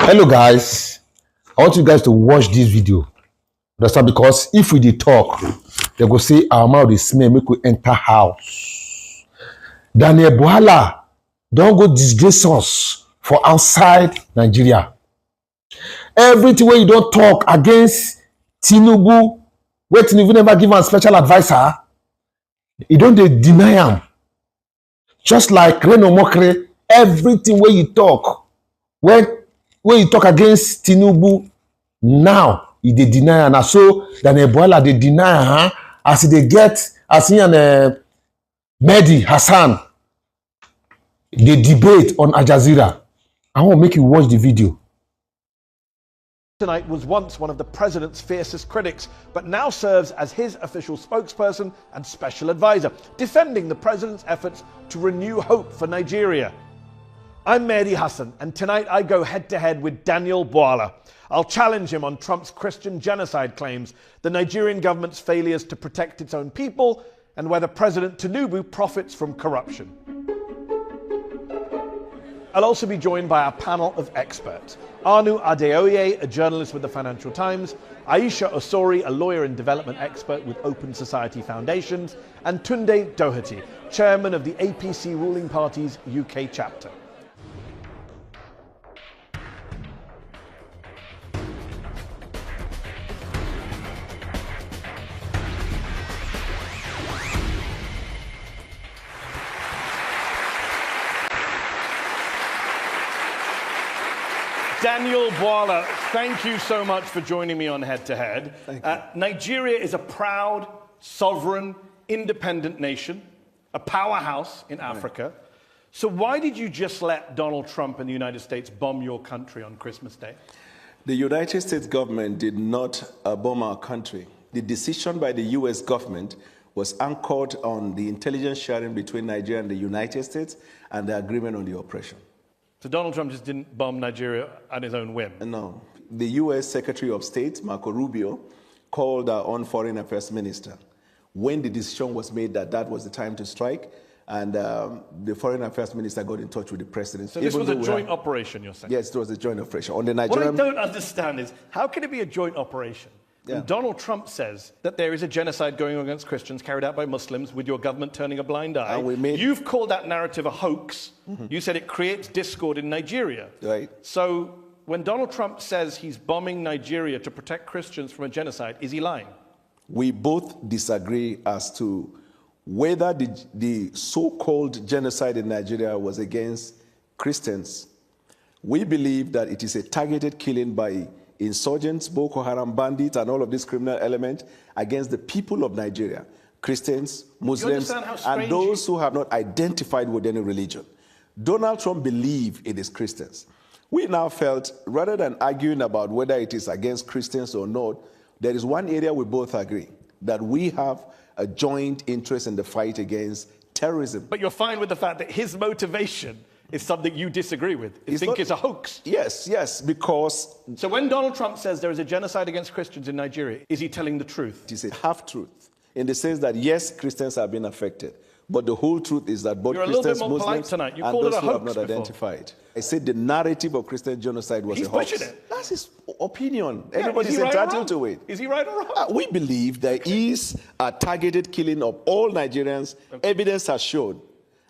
Hello guys, I want you guys to watch this video. Understand? Because if we dey talk, they go say our mouth dey smell, make we enter house. Daniel Bwala don go disgrace us for outside Nigeria. Everything wey you don talk against Tinubu, wey Tinubu never give am special adviser, e don dey deny am. Just like Reno Mokre, everything wey you talk, when you talk against Tinubu, now e dey deny am. Na so Daniel Bwala dey deny am, as e dey get, as he and Mehdi Hasan dey debate on Al Jazeera. I want to make you watch the video. Tonight was once one of the president's fiercest critics, but now serves as his official spokesperson and special advisor, defending the president's efforts to renew hope for Nigeria. I'm Mehdi Hasan, and tonight I go head-to-head with Daniel Bwala. I'll challenge him on Trump's Christian genocide claims, the Nigerian government's failures to protect its own people, and whether President Tinubu profits from corruption. I'll also be joined by our panel of experts. Anu Adeoye, a journalist with the Financial Times, Aisha Osori, a lawyer and development expert with Open Society Foundations, and Tunde Doherty, chairman of the APC ruling party's UK chapter. Daniel Bwala, thank you so much for joining me on Head to Head. Nigeria is a proud, sovereign, independent nation, a powerhouse in Africa. So why did you just let Donald Trump and the United States bomb your country on Christmas Day? The United States government did not bomb our country. The decision by the US government was anchored on the intelligence sharing between Nigeria and the United States and the agreement on the operation. So Donald Trump just didn't bomb Nigeria on his own whim? No. The US Secretary of State, Marco Rubio, called our own foreign affairs minister when the decision was made that that was the time to strike, and the foreign affairs minister got in touch with the president. So this was a joint operation, you're saying? Yes, it was a joint operation. On the Nigerian... What I don't understand is, how can it be a joint operation? Yeah. Donald Trump says that there is a genocide going on against Christians carried out by Muslims with your government turning a blind eye. You've called that narrative a hoax. You said it creates discord in Nigeria. Right. So when Donald Trump says he's bombing Nigeria to protect Christians from a genocide, is he lying? We both disagree as to whether the so-called genocide in Nigeria was against Christians. We believe that it is a targeted killing by insurgents, Boko Haram bandits, and all of these criminal elements against the people of Nigeria, Christians, Muslims, and those who have not identified with any religion. Donald Trump believed it is Christians. We now felt, rather than arguing about whether it is against Christians or not, there is one area we both agree, that we have a joint interest in the fight against terrorism. But you're fine with the fact that his motivation is something you disagree with. You think it's a hoax? Yes, because... So when Donald Trump says there is a genocide against Christians in Nigeria, is he telling the truth? It is a half-truth, in the sense that, yes, Christians have been affected, but the whole truth is that both Christians, Muslims, and those who have not identified. I said the narrative of Christian genocide was a hoax. He's pushing it. That's his opinion. Everybody's entitled to it. Is he right or wrong? We believe there is a targeted killing of all Nigerians. Evidence has shown.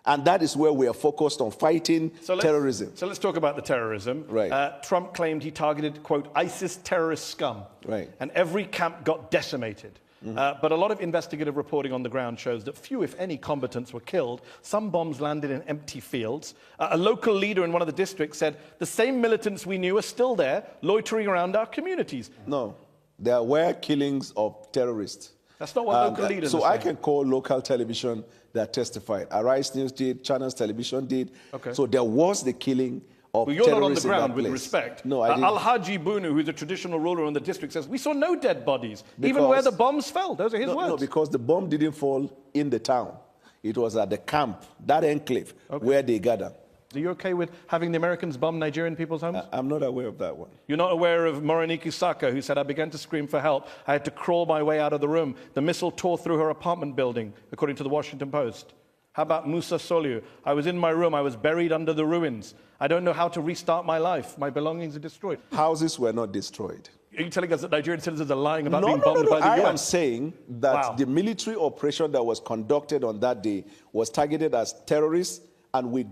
And that is where we are focused on fighting terrorism. So let's talk about the terrorism. Right. Trump claimed he targeted, quote, ISIS terrorist scum. Right. And every camp got decimated. But a lot of investigative reporting on the ground shows that few, if any, combatants were killed. Some bombs landed in empty fields. A local leader in one of the districts said, the same militants we knew are still there, loitering around our communities. No, there were killings of terrorists. That's not what local leaders are saying. So I can call local television that testified. Arise News did, Channels Television did. Okay. So there was the killing of terrorists. Well, you're not on the ground, with respect. No, I didn't. Al-Haji Bunu, who's a traditional ruler in the district, says, we saw no dead bodies, even where the bombs fell. Those are his words. No, because the bomb didn't fall in the town. It was at the camp, that enclave, where they gathered. Are you okay with having the Americans bomb Nigerian people's homes? I'm not aware of that one. You're not aware of Morenike Saka, who said, I began to scream for help. I had to crawl my way out of the room. The missile tore through her apartment building, according to the Washington Post. How about Musa Soliu? I was in my room, I was buried under the ruins. I don't know how to restart my life. My belongings are destroyed. Houses were not destroyed. Are you telling us that Nigerian citizens are lying about being bombed by the US? I am saying that the military operation that was conducted on that day was targeted as terrorists, and we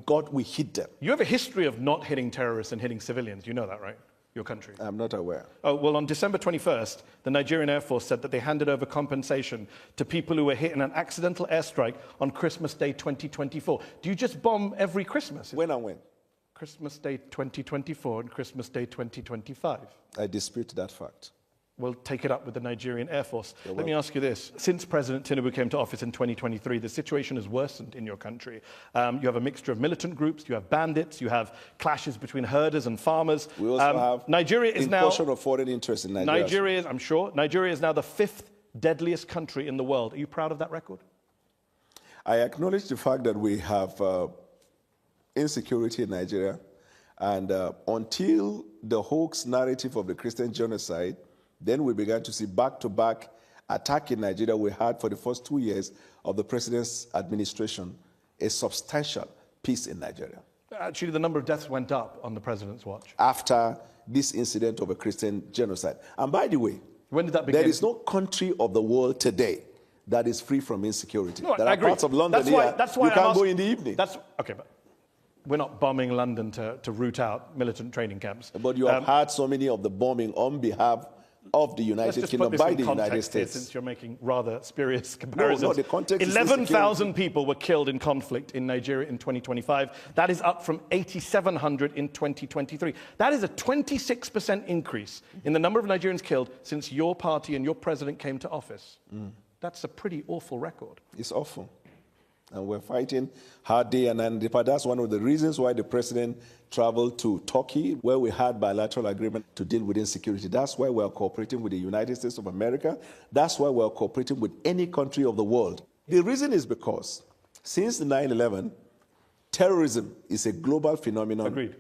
hit them. You have a history of not hitting terrorists and hitting civilians. You know that, right? Your country. I'm not aware. Oh, well, on December 21st, the Nigerian Air Force said that they handed over compensation to people who were hit in an accidental airstrike on Christmas Day 2024. Do you just bomb every Christmas? When and when? Christmas Day 2024 and Christmas Day 2025. I dispute that fact. We'll take it up with the Nigerian Air Force. Let me ask you this. Since President Tinubu came to office in 2023, the situation has worsened in your country. You have a mixture of militant groups, you have bandits, you have clashes between herders and farmers. We also have Nigeria is now incursion of foreign interest in Nigeria. Nigeria is now the 5th deadliest country in the world. Are you proud of that record? I acknowledge the fact that we have insecurity in Nigeria, and until the hoax narrative of the Christian genocide, then we began to see back-to-back attack in Nigeria. We had for the first 2 years of the president's administration a substantial peace in Nigeria. Actually, the number of deaths went up on the president's watch. After this incident of a Christian genocide. And by the way, when did that begin? There is no country of the world today that is free from insecurity. No, there I are agree. parts of London that's why you can't go in the evening. Okay, but we're not bombing London to root out militant training camps. But you have had so many of the bombing on behalf of the United Kingdom by the United States. Since you're making rather spurious comparisons. No, the context 11,000 people were killed in conflict in Nigeria in 2025. That is up from 8,700 in 2023. That is a 26% increase in the number of Nigerians killed since your party and your president came to office. That's a pretty awful record. It's awful. And we're fighting hard day and night. But that's one of the reasons why the president traveled to Turkey, where we had bilateral agreement to deal with insecurity. That's why we're cooperating with the United States of America. That's why we're cooperating with any country of the world. The reason is because since 9/11, terrorism is a global phenomenon. Agreed.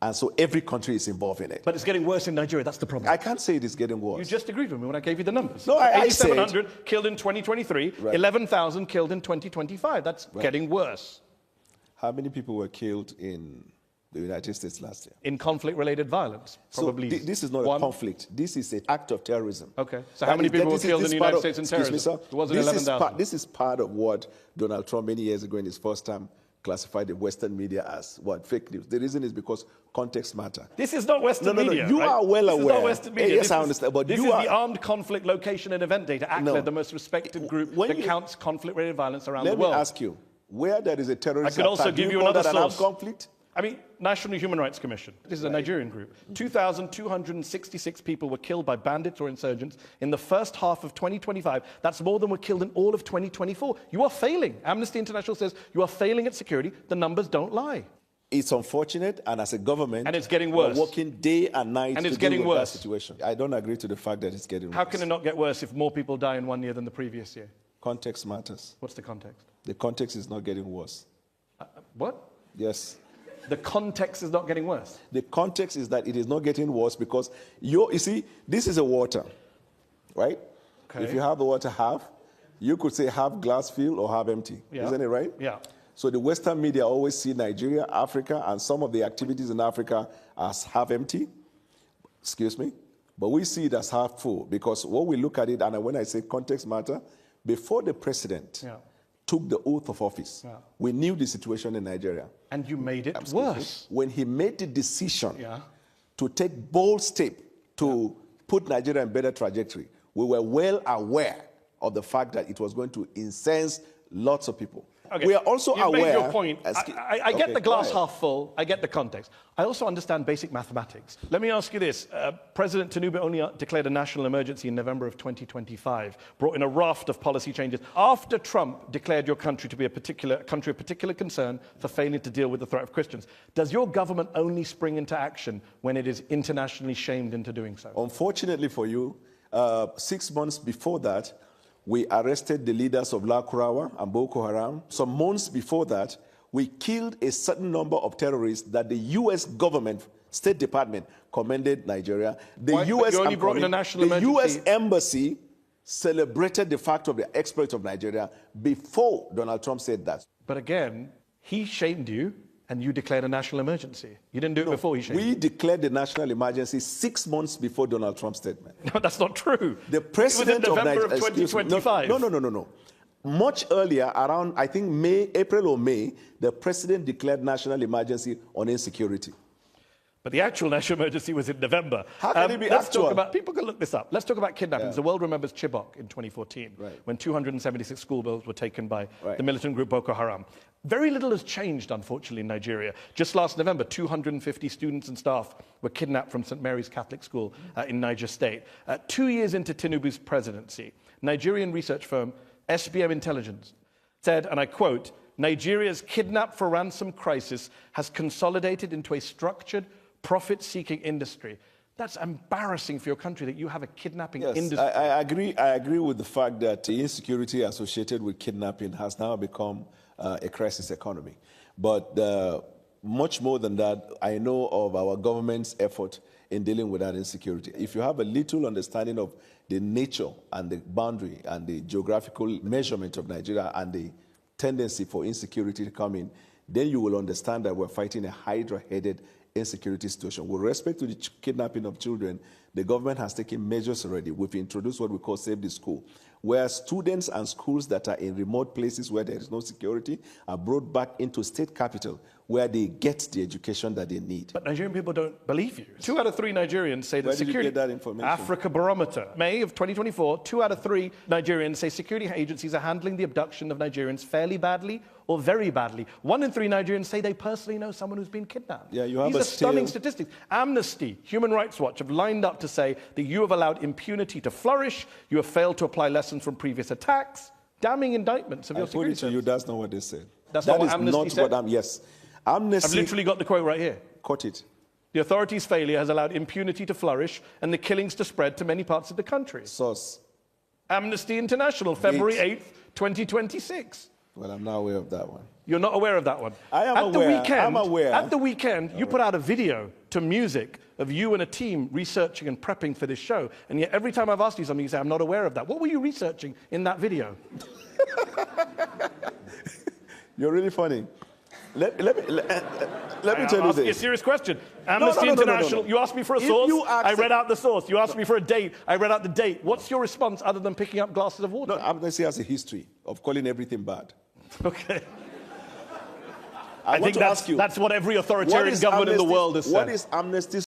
And so every country is involved in it. But it's getting worse in Nigeria. That's the problem. I can't say it is getting worse. You just agreed with me when I gave you the numbers. No, I said 8,700 killed in 2023, right. 11,000 killed in 2025. That's getting worse. How many people were killed in the United States last year? In conflict-related violence, probably. So this is not a conflict. This is an act of terrorism. Okay. So how many people were killed in the United States in terrorism? Excuse me, sir. It wasn't 11,000. This is part of what Donald Trump many years ago in his first term classified the Western media as what? Fake news. The reason is because context matter. This is not Western media. You are well aware. This is not Western media. Yes, I understand. But this is the Armed Conflict Location and Event Data, ACLED, the most respected group that counts conflict-related violence around the world. Let me ask you, where there is a terrorist attack, I could also give you another source. Conflict? I mean, National Human Rights Commission. This is a Nigerian group. 2,266 people were killed by bandits or insurgents in the first half of 2025. That's more than were killed in all of 2024. You are failing. Amnesty International says you are failing at security. The numbers don't lie. It's unfortunate, and as a government, and it's getting worse. We're working day and night and it's to deal getting with worse. that situation. I don't agree to the fact that it's getting worse. How can it not get worse if more people die in 1 year than the previous year? Context matters. What's the context? The context is not getting worse. What? Yes. The context is not getting worse. The context is that it is not getting worse because you see, this is a water, right? Okay. If you have the water half, you could say half glass filled or half empty. Yeah. Isn't it right? Yeah. So the Western media always see Nigeria, Africa, and some of the activities in Africa as half empty. Excuse me. But we see it as half full because when we look at it, and when I say context matter, before the president took the oath of office, we knew the situation in Nigeria. And you made it worse. When he made the decision to take bold step to put Nigeria in better trajectory, we were well aware of the fact that it was going to incense lots of people. Okay. We are also You've aware... made your point. I get the glass half full. I get the context. I also understand basic mathematics. Let me ask you this. President Tinubu only declared a national emergency in November of 2025, brought in a raft of policy changes after Trump declared your country to be a country of particular concern for failing to deal with the threat of Christians. Does your government only spring into action when it is internationally shamed into doing so? Unfortunately for you, 6 months before that, we arrested the leaders of La Kurawa and Boko Haram. Some months before that, we killed a certain number of terrorists that the U.S. government, State Department, commended Nigeria. The U.S. Embassy celebrated the fact of the exploit of Nigeria before Donald Trump said that. But again, he shamed you and you declared a national emergency. You didn't do it before he shamed you. We declared the national emergency 6 months before Donald Trump's statement. No, that's not true. The president it was in November of Nigeria, 2025. No. Much earlier, around, I think, April or May, the president declared national emergency on insecurity. But the actual national emergency was in November. How can it be let's actual? talk about, people can look this up. Let's talk about kidnappings. The world remembers Chibok in 2014, when 276 schoolgirls were taken by the militant group Boko Haram. Very little has changed, unfortunately, in Nigeria. Just last November, 250 students and staff were kidnapped from St. Mary's Catholic School in Niger State. 2 years into Tinubu's presidency, Nigerian research firm SBM Intelligence said, and I quote, Nigeria's kidnap for ransom crisis has consolidated into a structured, profit-seeking industry. That's embarrassing for your country that you have a kidnapping industry. I agree with the fact that the insecurity associated with kidnapping has now become a crisis economy. But much more than that, I know of our government's effort in dealing with that insecurity. If you have a little understanding of the nature and the boundary and the geographical measurement of Nigeria and the tendency for insecurity to come in, then you will understand that we're fighting a hydra-headed insecurity situation. With respect to the kidnapping of children, the government has taken measures already. We've introduced what we call Save the School, where students and schools that are in remote places where there is no security are brought back into state capital where they get the education that they need. But Nigerian people don't believe you. 2 out of 3 Nigerians say that Where did security... you get that information? Africa Barometer. May of 2024, 2 out of 3 Nigerians say security agencies are handling the abduction of Nigerians fairly badly or very badly. 1 in 3 Nigerians say they personally know someone who's been kidnapped. Yeah, you have These are stunning statistics. Amnesty, Human Rights Watch have lined up to say that you have allowed impunity to flourish, you have failed to apply lessons from previous attacks, damning indictments of your security According to you, that's not what they said. That's that not what is Amnesty not said? what yes. Amnesty... I've literally got the quote right here. Quote it. The authorities' failure has allowed impunity to flourish and the killings to spread to many parts of the country. Source. Amnesty International, February 8th, 2026. Well, I'm not aware of that one. You're not aware of that one? I am at aware. The weekend, I'm aware. At the weekend, you put out a video to music of you and a team researching and prepping for this show. And yet every time I've asked you something, you say, I'm not aware of that. What were you researching in that video? You're really funny. Let me tell you Ask you a this. serious question. Amnesty No. International, you asked me for a If source, you ask I read out the source. You asked me for a date, I read out the date. What's your response other than picking up glasses of water? No, Amnesty has a history of calling everything bad. Okay. I think want to ask you, that's what every authoritarian government in the world has said. What is Amnesty's